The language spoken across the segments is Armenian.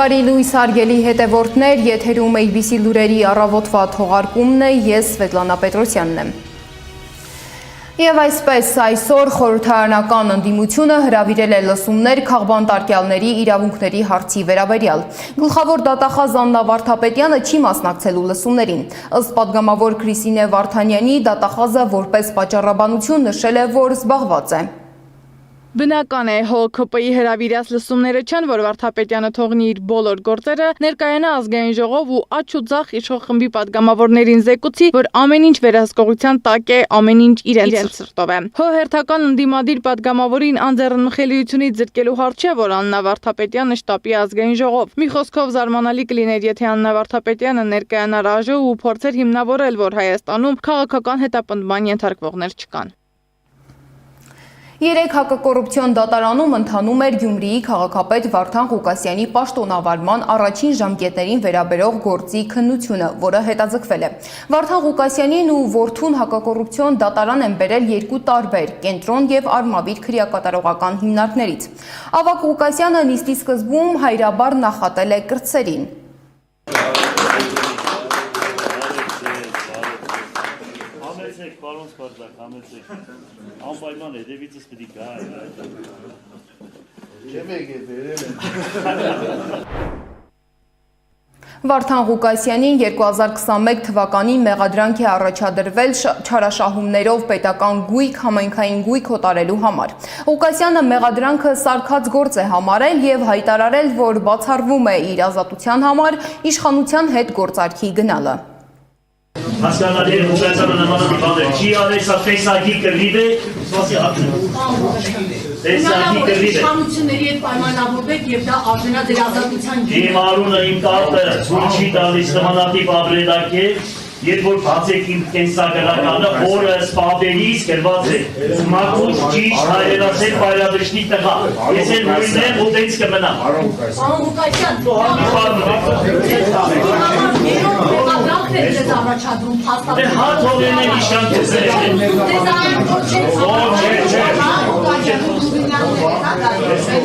Բարի լույս հարգելի հետևորդներ, եթերում ABC լուրերի առավոտվա թողարկումն է, ես Սվետլանա Պետրոսյանն եմ։ Եվ այսպես այսօր խորհրդարանական ընդդիմությունը հրավիրել է լսումներ քաղբանտարկյալների իրավունքների հարցի վերաբերյալ։ Գլխավոր դատախազ Աննա Վարդապետյանը չի մասնակցելու լսումներին։ Ըստ պատգամավոր Քրիսինե Վարդանյանի, դատախազը որպես պատճառաբանություն նշել է, որ զբաղված է։ Բնական է, ՀՕԿ-ի հրավիրած լսումները չեն, որ Վարդապետյանը թողնի իր բոլոր գործերը, ներկայանա ազգային ժողով ու աջ ու ձախ իշխող խմբի պատգամավորներին զեկուցի, որ ամեն ինչ վերահսկողության տակ է, ամեն ինչ իրենց սրտով է։ ՀՀ հերթական ընդդիմադիր պատգամավորին անձեռնմխելիությունից զրկելու հարց չէ, որ Աննա Վարդապետյանը շտապի ազգային ժողով։ Մի խոսքով զարմանալի կլիներ, եթե Աննա Վարդապետյանը ներկայանար ԱԺ ու փորձեր հիմնավորել, որ Հայաստանում քաղաքական հետապնդման ենթարկվողներ չկան։ Երեկ հակակոռուպցիոն դատարանում ընթանում էր Գյումրիի քաղաքապետ Վարդան Ղուկասյանի պաշտոնավարման առաջին ժամկետներին վերաբերող գործի քննությունը, որը հետաձգվել է։ Վարդան Ղուկասյանին ու որդուն հակակոռուպցիոն դատարան են բերել երկու տարբեր կենտրոն եւ Արմավիր քրեակատարողական հիմնարկներից։ Ավագ Ղուկասյանը նիստի սկզբում հայրաբար նախատել է կրտսերին։ Պարոն Սպարտակ, համեցեք, անպայման հետևիցս պիտի գա Չեմ եկել վերել եմ Վարդան Ղուկասյանին 2021 թվականին մեղադրանք է առաջադրվել չարաշահումներով պետական գույք, համայնքային գույք հոտարելու համար։ Ղուկասյանը մեղադրանքը սարքած գործ է համարել եւ հայտարարել, որ բացառվում է իր ազատության համար իշխանության հետ գործարքի գնալը։ Հասկանալի է ուշացանը նմանատի բաներ, չի արել սա տեսակի կրվիվ է, տեսակի կրվիվ է։ Իշխանությունների հետ պայմանավորվեք և դա արժենա ձեր ազատության գին։ Իմ արունը իմ կարտը ցույց չի տալիս նմանատի ապրեդակ է, երբ որ բացեք իմ կենսագրականը, օրը սպաբելիս գրված է, մաքուր ճիշտ հայրենասեր բայրադրիչնի տղա, ես էլ նույնն եմ ու տենց կմնամ։ Պարոն Ղուկասյան, ձեզ առաջադրում փաստաբան։ Դե հա թողեն են իշան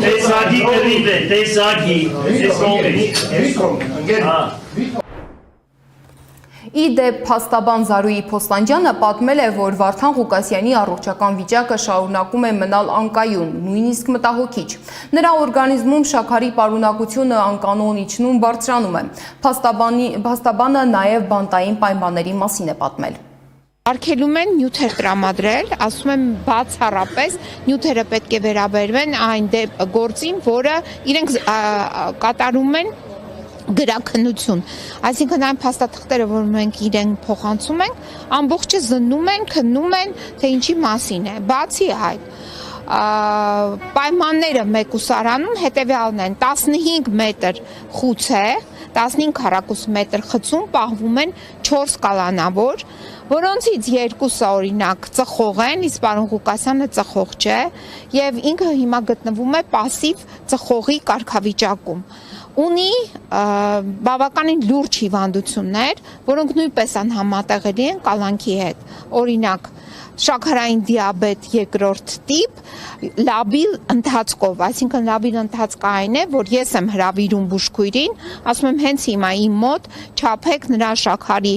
տեսակի կրիվ է, տեսակի, ես կողմից։ Իդեպ փաստաբան Զարուհի Փոստանջյանը պատմել է, որ Վարդան Ղուկասյանի առողջական վիճակը շարունակում է մնալ անկայուն, նույնիսկ մտահոգիչ։ Նրա օրգանիզմում շաքարի պարունակությունը անկանոն իջնում բարձրանում է։ Փաստաբանը նաև բանտային պայմանների մասին է պատմել։ Արգելում են նյութեր տրամադրել, ասում եմ բացառապես նյութերը պետք է վերաբերվեն այն գործին, որը իրենք կատարում են գրաքննություն, այսինքն այն փաստաթղթերը, որ մենք իրեն փոխանցում ենք, ամբողջը զննում են, քննում են, թե ինչի մասին է, բացի այդ պայմանները մեկուսարանում հետևյալն են 15 մետր խուց է, 15 քառակուսի մետր խցում պահվում են 4 կալանավոր, որոնցից երկուսը օրինակ ծխող են, իսկ պարոն Ղուկասյանը ծխող չէ, եւ ինքը հիմա գտնվում է պասիվ ծխողի կարգավիճակում։ Ունի բավականին լուրջ հիվանդություններ, որոնք նույնպես անհամատեղելի են կալանքի հետ։ Օրինակ, շաքարային դիաբետ երկրորդ տիպ, լաբիլ ընթացքով, այսինքն լաբիլ ընթացքը այն է, որ ես եմ հրավիրում բուժքույրին, ասում եմ հենց հիմա իմ մոտ չափեք նրա շաքարի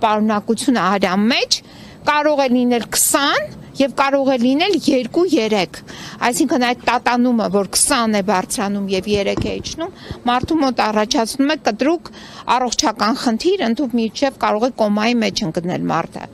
պարունակությունը արյան մեջ, կարող է լինել 20 և կարող է լինել 2-3, այսինքն այդ տատանումը, որ 20 է բարձրանում և 3 է իջնում, մարդու մոտ առաջացնում է կտրուկ առողջական խնդիր, ընդհանուր կարող է կոմայի մեջ ընկնել մարդը։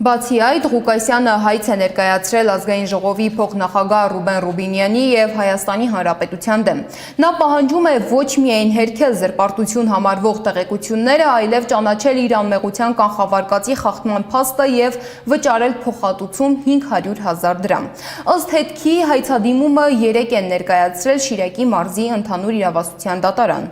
Բացի այդ, Ղուկասյանը հայց է ներկայացրել ազգային ժողովի փոխնախագահ Ռուբեն Ռուբինյանի և Հայաստանի Հանրապետության դեմ։ Նա պահանջում է ոչ միայն հերքել զրպարտություն համարվող տեղեկությունները, այլև ճանաչել իր անմեղության կանխավարկածի խախտման փաստը և վճարել փոխհատուցում 500,000 դրամ։ Ըստ հետքի հայցադիմումը երեկ են ներկայացրել Շիրակի մարզի ընդհանուր իրավասության դատարան։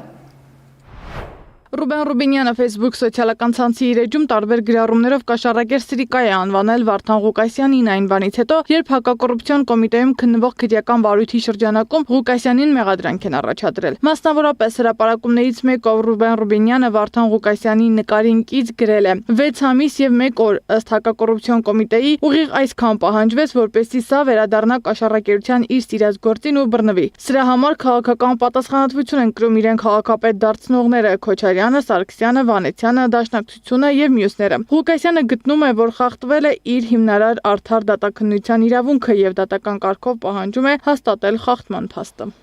Ռուբեն Ռուբինյանը Facebook սոցիալական ցանցի իր էջում տարբեր գրառումներով կաշառակեր Սրիկա է անվանել Վարդան Ղուկասյանին այն բանից հետո, երբ հակակոռուպցիոն կոմիտեում քննվող քրեական վարույթի շրջանակում Ղուկասյանին մեղադրանք են առաջադրել։ Մասնավորապես հրապարակումներից մեկով Ռուբեն Ռուբինյանը Վարդան Ղուկասյանի նկարին կից գրել է. 6 ամիս եւ 1 օր ըստ հակակոռուպցիոն կոմիտեի ուղիղ այսքան պահանջվեց, որպեսզի սա վերադառնա կաշառակերության իր սիրած գործին ու բռնվի։ Սրա համար քաղաքական պատասխանատվություն են կրում իրեն քաղաքապետ դարձնողները Քոչարյանը, Սարգսյանը, Վանեցյանը, Դաշնակցությունը եւ մյուսները։ Ղուկասյանը գտնում է, որ խախտվել է իր հիմնարար արդար դատաքննության իրավունքը եւ դատական կարգով պահանջում է հաստատել խախտման փաստը։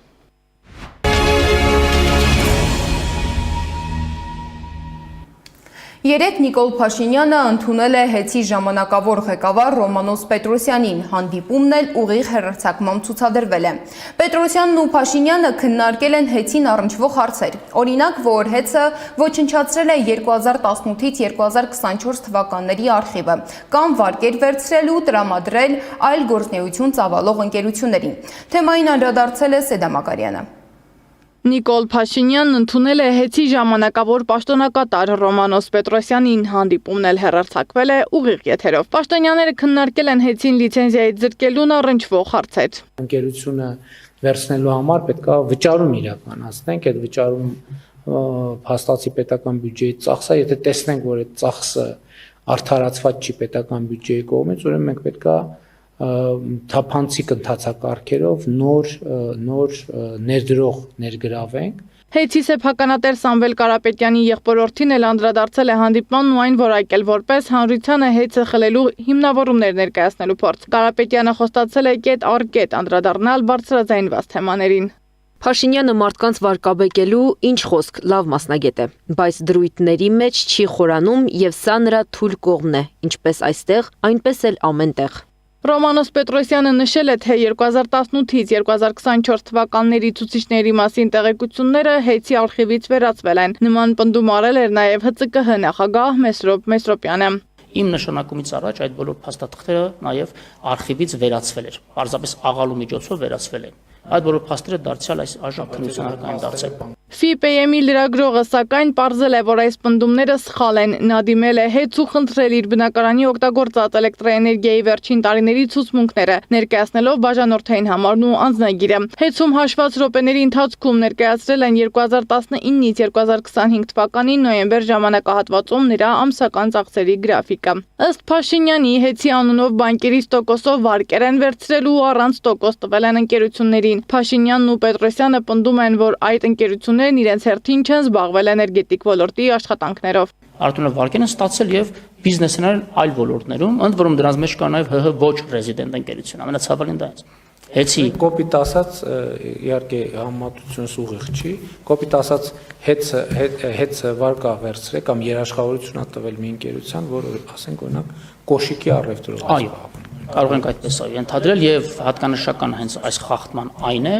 Երեկ Նիկոլ Փաշինյանը ընդունել է ՀԵՑ-ի ժամանակավոր ղեկավար Ռոմանոս Պետրոսյանին, հանդիպումն էլ ուղիղ հեռարձակմամբ ցուցադրվել է։ Պետրոսյանն ու Փաշինյանը քննարկել են ՀԵՑ-ին առնչվող հարցեր։ Օրինակ, որ ՀԵՑ-ը ոչնչացրել է 2018-ից 2024 թվականների արխիվը, կամ վարկեր վերցրել ու տրամադրել այլ գործունեություն ծավալող ընկերություններին։ Թեմային անդրադարձել է Սեդա Մակարյանը։ Նիկոլ Փաշինյանն ընդունել է ՀԵՑ-ի ժամանակավոր պաշտոնակատար Ռոմանոս Պետրոսյանին, հանդիպումն էլ հեռարձակվել է ուղիղ եթերով։ Պաշտոնյաները քննարկել են ՀԵՑ-ին լիցենզիայից զրկելուն առնչվող հարցեր։ Ընկերությունը վերցնելու համար պետք է վճարում իրականացնենք, այդ վճարում հաստատի պետական բյուջեի ծախսը, եթե տեսնենք, որ այդ ծախսը արդարացված չի պետական բյուջեի կողմից, ուրեմն մենք պետք է թափանցիկ ընթացակարգերով նոր ներդրող ներգրավենք։ ՀԵՑ-ի սեփականատեր Սամվել Կարապետյանի եղբորորդին էլ անդրադարձել է հանդիպմանն ու այն որակել որպես հանրությանը ՀԵՑ-ը խլելու հիմնավորումներ ներկայացնելու փորձ։ Կարապետյանը խոստացել է կետ առ կետ անդրադառնալ բարձրաձայնված թեմաներին։ Փաշինյանը մարդկանց վարկաբեկելու ինչ խոսք լավ մասնագետ է, բայց դրույթների մեջ չի խորանում եւ սա նրա թույլ կողմն է, ինչպես այստեղ, այնպես էլ ամենտեղ։ Ռոմանոս Պետրոսյանը նշել է, թե 2018-ից 2024 թվականների ցուցիչների մասին տեղեկությունները ՀԵՑ-ի արխիվից վերացվել են։ Նման պնդում արել էր նաև ՀԾԿՀ նախագահ Մեսրոպ Մեսրոպյանը։ Իմ նշանակումից առաջ այդ բոլոր փաստաթղթերը նաև արխիվից վերացվել էր, պարզապես աղալու միջոցով վերացվել են։ Այդ բոլոր փաստերը դարձյալ այս արժանքնություն արկային դարձել։ ՖԻՊԵ-ի լրագրողը սակայն պարզել է, որ այս պնդումները սխալ են։ Նա դիմել է ՀԵՑ ու խնդրել իր բնակարանի օգտագործած էլեկտրաէներգիայի վերջին տարիների ցուցմունքները, ներկայացնելով բաժանորդային համարն ու անձնագիրը։ ՀԵՑ-ում հաշված րոպեների ընթացքում ներկայացրել են 2019-ից 2025 թվականի նոյեմբեր ժամանակահատվածում նրա ամսական ծախսերի գրաֆիկը։ Ըստ Փաշինյանի, ՀԵՑ-ի անունով բանկերից տոկոսով վարկեր են վերցրել ու առանց տոկոս տվել են ընկերություններին։ Փաշինյանն ու Պետրոսյանը պնդում են, որ այդ ընկերություններն իրենց հերթին չեն զբաղվել էներգետիկ ոլորտի աշխատանքներով։ Արդյունքում վարկեր են ստացել եւ բիզնեսներ այլ ոլորտներում, ընդ որում դրանց մեջ կա նաեւ ՀՀ ոչ ռեզիդենտ ընկերություն, ամենացավալին դա է։ ՀԵՑ-ի կոպիտ ասած, իհարկե համատությունս ուղիղ չի, կոպիտ ասած ՀԵՑ-ը վարկա վերցրել կամ երաշխավորություն տվել մի ընկերության, որ ասենք օրինակ կոշիկի առևտրով է զբաղվում։ Կարող ենք այդպես ենթադրել եւ հատկանշական հենց այս խախտման այն է,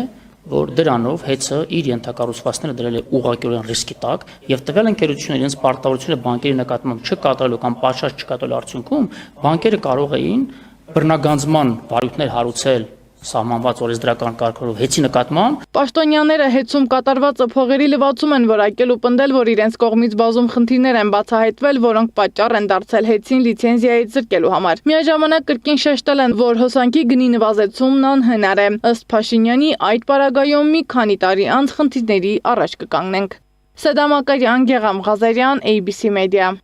որ դրանով ՀԵՑ-ը իր ենթակառուցվածքները դրել է ուղղակիորեն ռիսկի տակ եւ տվյալ ընկերությունները իրենց պարտավորությունը բանկերի նկատմամբ չկատարելու կամ պատշաճ չկատարելու արդյունքում բանկերը կարող էին բռնագանձման վարույթներ հարուցել սահմանված օրենսդրական կարգերով ՀԵՑ-ի նկատմամբ։ Պաշտոնյաները ՀԵՑ-ում կատարվածը փողերի լվացում են որակել ու պնդել, որ իրենց կողմից բազում խնդիրներ են բացահայտվել, որոնք պատճառ են դարձել ՀԵՑ-ին լիցենզիայից զրկելու համար։ Միաժամանակ կրկին շեշտել են, որ հոսանքի գնի նվազեցումն անհնար է։ Ըստ Փաշինյանի, այդ պարագայում մի քանի տարի անց խնդիրների առաջ կկանգնենք։ Սեդա Մակարյան, Գեգամ Ղազարյան, ABC Media։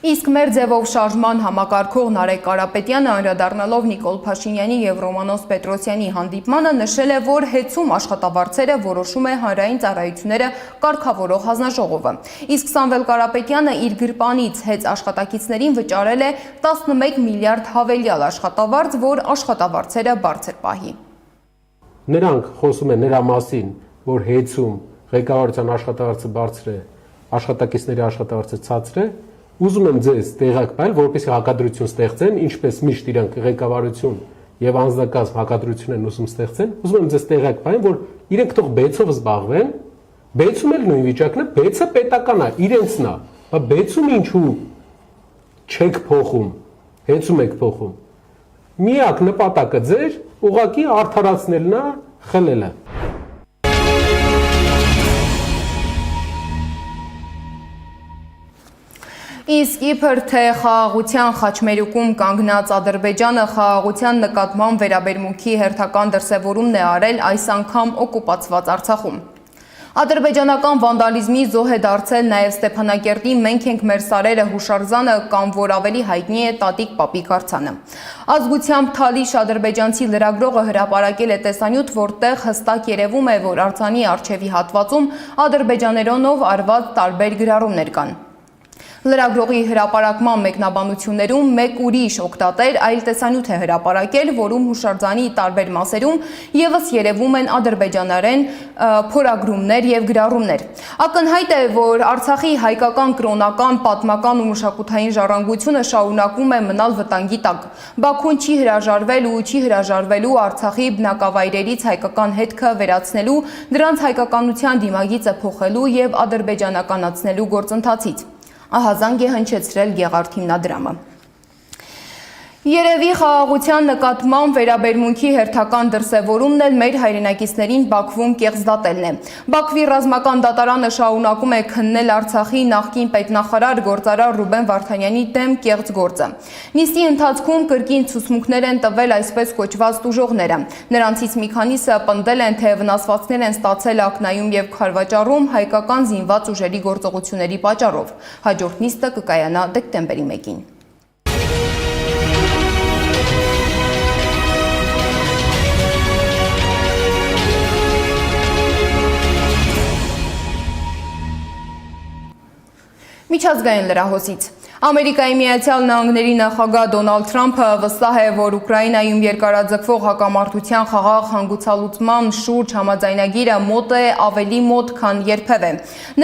Իսկ մեր ձևով շարժման համակարգող Նարեկ Կարապետյանը անդրադառնալով Նիկոլ Փաշինյանի եւ Ռոմանոս Պետրոսյանի հանդիպմանը նշել է, որ ՀԵՑ-ում աշխատավարձերը որոշում է հանրային ծառայությունները կարգավորող հանձնաժողովը։ Իսկ Սամվել Կարապետյանը իր գրպանից ՀԵՑ աշխատակիցներին վճարել է 11 միլիարդ հավելյալ աշխատավարձ, որ աշխատավարձերը բարձր պահի։ Նրանք խոսում են նրա մասին, որ ՀԵՑ-ում ղեկավարության աշխատավարձը բարձր է, աշխատակիցների աշխատավարձը ցածր է։ Ուզում եմ ձեզ տեղակ բերել, որպեսզի հակադրություն ստեղծեն, ինչպես միշտ իրանք ղեկավարություն եւ անձնակազմ հակադրություն են ուզում ստեղծեն։ Ուզում եմ ձեզ տեղակ բերել, որ իրենք թող բեցով զբաղվեն, բեցում էլ նույն վիճակն է, բեցը պետական է, իրենցն է։ Բա բեցում ինչու չեք փոխում, ՀԵՑ-ում եք փոխում։ Միակ նպատակը ձեր ուղղակի արդարացնելն է, խլելը։ Իսկ իբր թե խաղաղության խաչմերուկում կանգնած Ադրբեջանը խաղաղության նկատմամբ վերաբերմունքի հերթական դրսևորումն է արել այս անգամ օկուպացված Արցախում։ Ադրբեջանական վանդալիզմի զոհ է դարձել նաև Ստեփանակերտի «Մենք ենք մեր սարերը» հուշարձանը կամ որ ավելի հայտնի է Տատիկ Պապիկ արձանը։ Ազգությամբ թալիշ ադրբեջանցի լրագրողը հրապարակել է տեսանյութ, որտեղ հստակ երևում է, որ արձանի առջևի հատվածում ադրբեջաներենով արված տարբեր գրառումներ կան։ Լրագրողի հրապարակման մեկնաբանություններում մեկ ուրիշ օգտատեր այլ տեսանյութ է հրապարակել, որում հուշարձանի տարբեր մասերում ևս երևում են ադրբեջաներեն փորագրումներ եւ գրառումներ։ Ակնհայտ է, որ Արցախի հայկական կրոնական, պատմական ու մշակութային ժառանգությունը շարունակվում է մնալ վտանգի տակ։ Բաքուն չի հրաժարվել ու չի հրաժարվելու Արցախի բնակավայրերից հայկական հետքը վերացնելու, դրանց հայկականության դիմագիծը փոխելու եւ ադրբեջանականացնելու գործընթացից։ Ահազանգ է հնչեցրել Գեղարդ հիմնադրամը։ Երևի խաղաղության նկատմամբ վերաբերմունքի հերթական դրսևորումն էլ մեր հայրենակիցներին Բաքվում կեղծդատելն է։ Բաքվի ռազմական դատարանը շարունակում է քննել Արցախի նախկին պետնախարար գործարար Ռուբեն Վարդանյանի դեմ կեղծ գործը։ Նիստի ընթացքում կրկին ցուցմունքներ են տվել այսպես կոչված տուժողները։ Նրանցից մի քանիսը պնդել են, թե վնասվածքներ են ստացել Ակնայում եւ Խարվաճառում հայկական զինված ուժերի գործողությունների պատճառով։ Հաջորդ նիստը կկայանա դեկտեմբերի 1-ին։ Միջազգային լրահոսից։ Ամերիկայի Միացյալ Նահանգների նախագահ Դոնալդ Թրամփը վստահ է, որ Ուկրաինայում երկարաձգվող հակամարտության խաղաղ հանգուցալուծման շուրջ համաձայնագիրը մոտ է ավելի մոտ, քան երբևէ։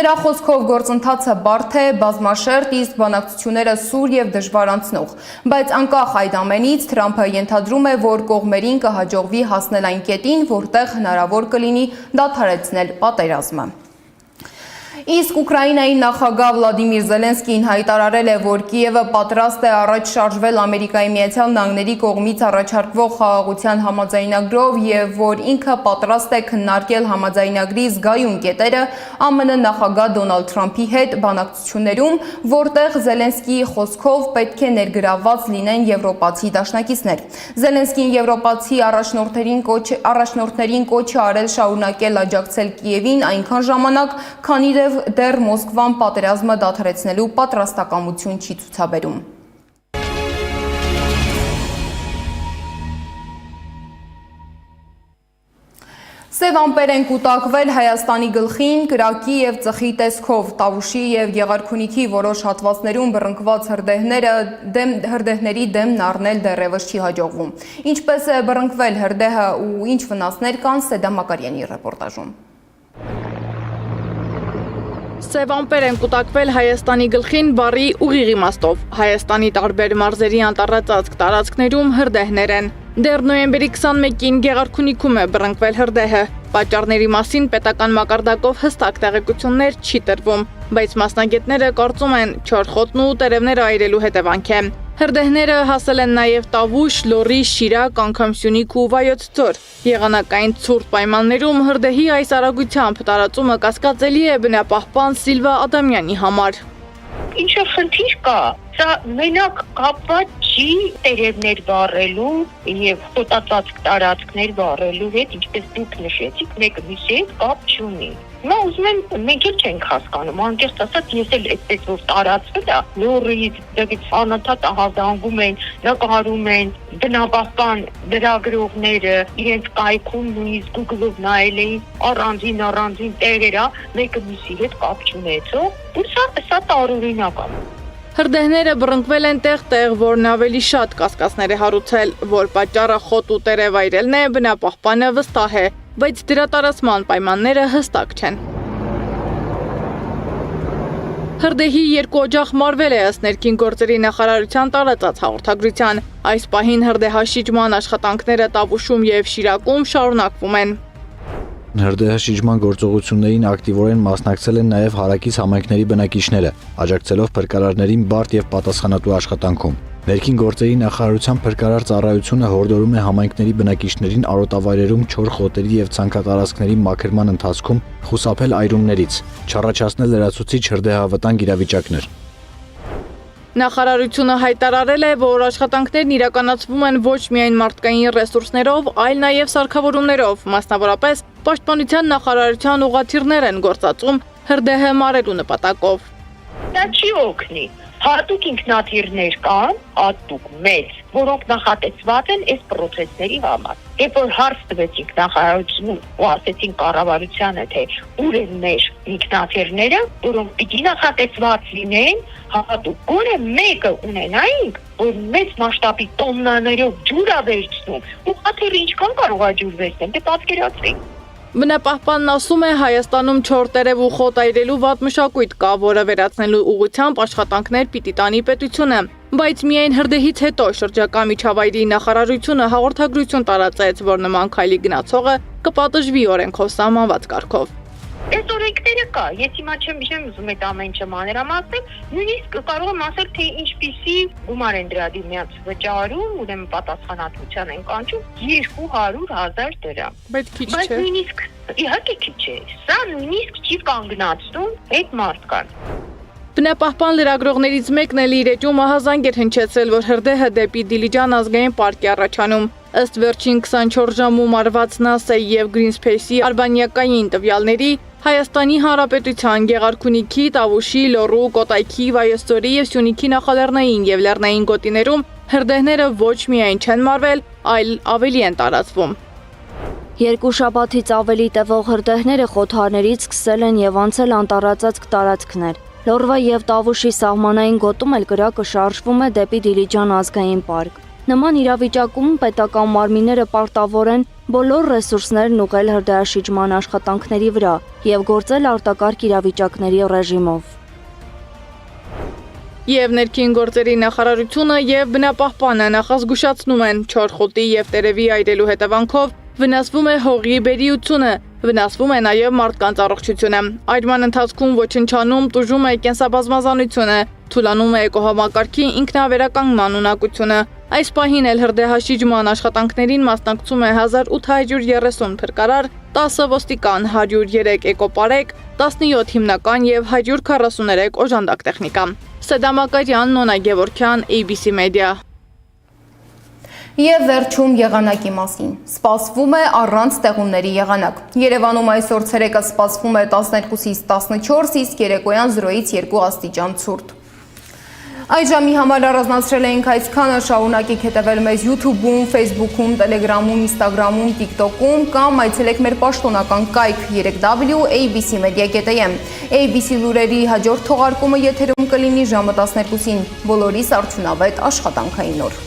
Նրա խոսքով գործընթացը բարդ է, բազմաշերտ, իսկ բանակցությունները սուր եւ դժվար անցնող։ Բայց անկախ այդ ամենից Թրամփը ենթադրում է, որ կողմերին կհաջողվի հասնել այն կետին, որտեղ հնարավոր կլինի դադարեցնել պատերազմը։ Իսկ Ուկրաինայի նախագահ Վլադիմիր Զելենսկին հայտարարել է, որ Կիևը պատրաստ է առաջ շարժվել Ամերիկայի Միացյալ Նահանգների կողմից առաջարկվող խաղաղության համաձայնագրով եւ որ ինքը պատրաստ է քննարկել համաձայնագրի զգայուն կետերը ԱՄՆ նախագահ Դոնալդ Թրամփի հետ բանակցություններում, որտեղ Զելենսկիի խոսքով պետք է ներգրավված լինեն եվրոպացի դաշնակիցներ։ Զելենսկին եվրոպացի առաջնորդներին կոչ է արել շարունակել աջակցել Կիևին այնքան ժամանակ, քանի դեռ Մոսկվան պատերազմը դադարեցնելու պատրաստակամություն չի ցուցաբերում։ Սև ամպեր են կուտակվել Հայաստանի գլխին կրակի եւ ծխի տեսքով, Տավուշի եւ Գեղարքունիքի որոշ հատվածներում բռնկված հրդեհների դեմն առնել դեռևս չի հաջողվում։ Ինչպես է բռնկվել հրդեհը ու ինչ վնասներ կան Սեդա Մակարյանի ռեպորտաժում։ Սև ամպեր են կուտակվել Հայաստանի գլխին բառի ուղիղ իմաստով։ Հայաստանի տարբեր մարզերի անտառածածկ տարածքներում հրդեհներ են։ Դեռ նոյեմբերի 21-ին Գեղարքունիքում է բռնկվել հրդեհը։ Պատճառների մասին պետական մակարդակով հստակ տեղեկություններ չի տրվում, բայց մասնագետները կարծում են չոր խոտն ու տերևները այրելու հետևանք է։ Հրդեհները հասել են նաև Տավուշ, Լոռի, Շիրակ, անգամ Սյունիք ու Վայոց ձոր։ Եղանակային ցուրտ պայմաններում հրդեհի այս արագությամբ տարածումը կասկածելի է բնապահպան Սիլվա Ադամյանի համար։ Ինչ խնդիր կա։ Սա մենակ կապված չի տերևներ վառելու եւ խոտածածկ տարածքներ վառելու հետ, ինչպես դուք նշեցիք, մեկը մյուսի հետ կապ չունի։ Հիմա ուզում եմ, մենք էլ չենք հասկանում, անկեղծ ասած, ես էլ այդպես որ տարածվել է, Լոռից դեպի անընդհատ ահազանգում են, նկարում են բնապահպան լրագրողները, իրենց կայքում նույնիսկ Google-ով նայել էին առանձին տեղերա, մեկը մյուսի հետ կապ չունեցող, ու սա տարօրինակ է։ Հրդեհները բռնկվել են տեղ-տեղ, որն ավելի շատ կասկածներ է հարուցել, որ պատճառը խոտ ու տերև այրելն է, բնապահպանը վստահ է, բայց դրա տարածման պայմանները հստակ չեն։ Հրդեհի երկու օջախ մարվել է ըստ ներքին գործերի նախարարության տարածած հաղորդագրության։ Այս պահին հրդեհաշիջման աշխատանքները Տավուշում եւ Շիրակում շարունակվում են։ Հրդեհաշիջման գործողություններին ակտիվորեն մասնակցել են նաև հարակից համայնքների բնակիչները, աջակցելով փրկարարներին բարդ եւ պատասխանատու աշխատանքում։ Ներքին գործերի նախարարության փրկարար ծառայությունը հորդորում է համայնքների բնակիչներին արոտավայրերում չոր խոտերի եւ ցանքատարածքների մաքրման ընթացքում խուսափել այրումներից, չառաջացնել լրացուցիչ հրդեհավտանգ իրավիճակներ։ Նախարարությունը հայտարարել է, որ աշխատանքներն իրականացվում են ոչ միայն մարդկային ռեսուրսներով, այլ նաև սարքավորումներով, մասնավորապես Պաշտպանության նախարարության ուղղաթիռներ են գործածում հրդեհը մարելու նպատակով։ Դա չի օգնի։ Հատուկ ինքնաթիռներ կան, հատուկ մեծ, որոնք նախատեսված են այս պրոցեսների համար։ Երբ որ հարց տվեցինք նախարարությունում ու ասեցինք կառավարությանը, թե ուր են մեր ինքնաթիռները, որոնք պիտի նախատեսված լինեն, հատուկ գոնե մեկը ունենայինք, որ մեծ մասշտաբի տոննաներով ջուր է վերցնում, ու հաթիռը ինչքան կարող է ջուր վերցնել, դե պատկերացրեք։ Բնապահպանն ասում է, Հայաստանում չոր տերև ու խոտ այրելու վատ մշակույթ կա, որը վերացնելու ուղղությամբ աշխատանքներ պիտի տանի պետությունը։ Բայց միայն հրդեհից հետո շրջակա միջավայրի նախարարությունը հաղորդագրություն տարածեց, որ նման քայլի գնացողը կպատժվի օրենքով սահմանված կարգով։ Այս օրենքները կա, ես հիմա չեմ ուզում այդ ամեն ինչը մանրամասնել, նույնիսկ կարող եմ ասել, թե ինչպիսի գումար են դրա դիմաց վճարում, ուրեմն պատասխանատվության են կանչում 200,000 դրամ։ Բայց քիչ Բայց չէ։ նույնիսկ իհարկե քիչ է, սա նույնիսկ չի կանգնացնում այդ մարդկան։ Բնապահպան լրագրողներից մեկն էլ իր էջում ահազանգ էր հնչեցրել, որ հրդեհը դեպի Դիլիջան ազգային պարկի առաջանում։ Ըստ վերջին 24 ժամում արված ՆԱՍԱ եւ Greenpeace-ի արբանյակային տվյալների, Հայաստանի Հանրապետության Գեղարքունիքի, Տավուշի, Լոռու, Կոտայքի, Վայոց-Ձորի եւ Սյունիքի նախալեռնային եւ լեռնային գոտիներում հրդեհները ոչ միայն չեն մարվել, այլ ավելի են տարածվում։ Երկու շաբաթից ավելի տևող հրդեհները խոթարներից սկսել են եւ անցել անտառածածկ տարածքներ։ Լոռվա եւ Տավուշի սահմանային գոտում էլ կրակը շարժվում է դեպի Դիլիջան ազգային պարկ։ Նման իրավիճակում պետական մարմինները պարտավոր են բոլոր ռեսուրսներն ուղղել հրդեհաշիջման աշխատանքների վրա եւ գործել արտակարգ իրավիճակների ռեժիմով։ Եվ ներքին գործերի նախարարությունը եւ բնապահպանը նախազգուշացնում են չոր խոտի եւ տերևի այրելու հետևանքով վնասվում է հողի բերիությունը, վնասվում է նաև մարդկանց առողջությունը։ Այրման ընթացքում ոչնչանում տուժում է կենսաբազմազանությունը, թուլանում է էկոհամակարգի ինքնավերականգնման ունակությունը։ Այս պահին էլ հրդեհաշիջման աշխատանքներին մասնակցում է 1830 փրկարար, 10 ոստիկան, 103 էկոպարեկ, 17 հիմնական եւ 143 օժանդակ տեխնիկա։ Սեդամակարյան, Նոնա Գևորքյան, ABC Media։ Եվ վերջում եղանակի մասին։ Սպասվում է առանց տեղումների եղանակ։ Երևանում այսօր ցերեկը սպասվում է 12-ից 14, իսկ երեկոյան 0-ից 2 աստիճան ցուրտ։ Այդ ժամի համար առանձնացրել էինք այսքանը, շարունակեք հետևել մեզ YouTube-ում, Facebook-ում, Telegram-ում, Instagram-ում, TikTok-ում կամ այցելեք մեր պաշտոնական կայք 3w.abcmedia.am։ ABC լուրերի հաջորդ թողարկումը եթերում կլինի ժամը 12-ին։ Բոլորիս արդյունավետ աշխատանքային օր։